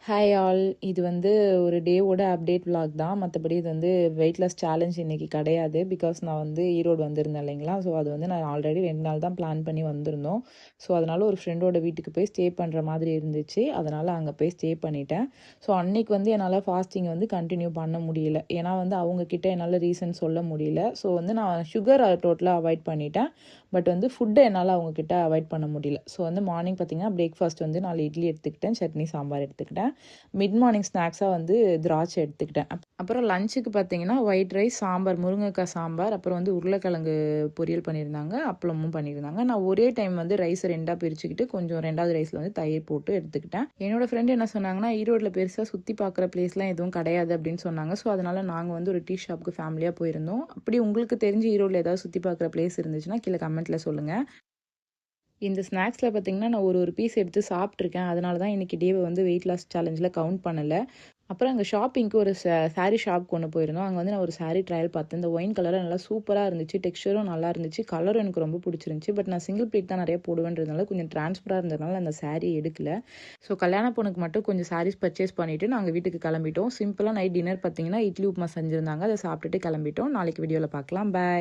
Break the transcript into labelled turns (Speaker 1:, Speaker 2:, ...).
Speaker 1: Hi all. இது வந்து ஒரு டேவோட அப்டேட் விலாக் தான். மற்றபடி இது வந்து வெயிட் லாஸ் சேலஞ்ச் இன்றைக்கி கிடையாது. பிகாஸ் நான் வந்து ஈரோடு வந்திருந்தேன் இல்லைங்களா. ஸோ அது வந்து நான் ஆல்ரெடி 2 நாள் தான் பிளான் பண்ணி வந்திருந்தோம். ஸோ அதனால் ஒரு ஃப்ரெண்டோட வீட்டுக்கு போய் ஸ்டே பண்ணுற மாதிரி இருந்துச்சு. அதனால் அங்கே போய் ஸ்டே பண்ணிட்டேன். ஸோ அன்றைக்கி வந்து என்னால் ஃபாஸ்டிங் வந்து கண்டினியூ பண்ண முடியல. ஏன்னா வந்து அவங்கக்கிட்ட என்னால் ரீசன் சொல்ல முடியல. ஸோ வந்து நான் சுகர் டோட்டலாக அவாய்ட் பண்ணிட்டேன். பட் வந்து ஃபுட்டை என்னால் அவங்கக்கிட்ட அவாய்ட் பண்ண முடியல. ஸோ வந்து மார்னிங் பார்த்திங்கன்னா பிரேக்ஃபாஸ்ட் வந்து 4 இட்லி எடுத்துக்கிட்டேன், சட்னி சாம்பார் எடுத்துக்கிட்டேன். மிட் மார்னிங் ஸ்நாக்ஸாக வந்து திராட்சை எடுத்துக்கிட்டேன். அப்புறம் லஞ்சுக்கு பார்த்தீங்கன்னா ஒயிட் ரைஸ், சாம்பார், முருங்கைக்காய் சாம்பார், அப்புறம் வந்து உருளைக்கிழங்கு பொரியல் பண்ணியிருந்தாங்க, அப்பளமும் பண்ணியிருந்தாங்க. நான் ஒரே டைம் வந்து ரைஸை 2ஆக பிரிச்சுக்கிட்டு கொஞ்சம் 2வது ரைஸில் வந்து தயிர் போட்டு எடுத்துக்கிட்டேன். என்னோட ஃப்ரெண்டு என்ன சொன்னாங்கன்னா, ஈரோட்டில் பெருசாக சுற்றி பார்க்குற பிளேஸ்லாம் எதுவும் கிடையாது அப்படின்னு சொன்னாங்க. ஸோ அதனால் நாங்கள் வந்து ஒரு டீ ஷாப்புக்கு ஃபேமிலியாக போயிருந்தோம். அப்படி உங்களுக்கு தெரிஞ்சு ஈரோட்டில் ஏதாவது சுற்றி பார்க்குற பிளேஸ் இருந்துச்சுன்னா கீழே கமெண்ட்டில் சொல்லுங்கள். இந்த ஸ்நாக்ஸில் பார்த்தீங்கன்னா நான் ஒரு பீஸ் எடுத்து சாப்பிட்ருக்கேன். அதனால தான் இன்றைக்கி டேவை வந்து வெயிட் லாஸ் சேலஞ்சில் கவுண்ட் பண்ணலை. அப்புறம் அங்கே ஷாப்பிங்க்கு ஒரு சாரீ ஷாப் கொண்டு போயிருந்தோம். அங்கே வந்து நான் ஒரு சாரீ ட்ரையல் பார்த்தேன். இந்த ஒயின் கலராக நல்லா சூப்பராக இருந்துச்சு. டெக்ஸ்சரும் நல்லா இருந்துச்சு. கலரும் எனக்கு ரொம்ப பிடிச்சிருந்துச்சி. பட் நான் சிங்கிள் ப்ளீட் தான் நிறைய போடுவேன்றதுனால கொஞ்சம் டிரான்ஸ்பராக இருந்ததுனால அந்த சாரீ எடுக்கல. ஸோ கல்யாண பொண்ணுக்கு மட்டும் கொஞ்சம் சாரீஸ் பர்ச்சேஸ் பண்ணிவிட்டு நாங்கள் வீட்டுக்கு கிளம்பிட்டோம். சிம்பிளாக நைட் டின்னர் பார்த்தீங்கன்னா இட்லி உப்புமா செஞ்சுருந்தாங்க. அதை சாப்பிட்டுட்டு கிளம்பிட்டோம். நாளைக்கு வீடியோவில் பார்க்கலாம். பாய்.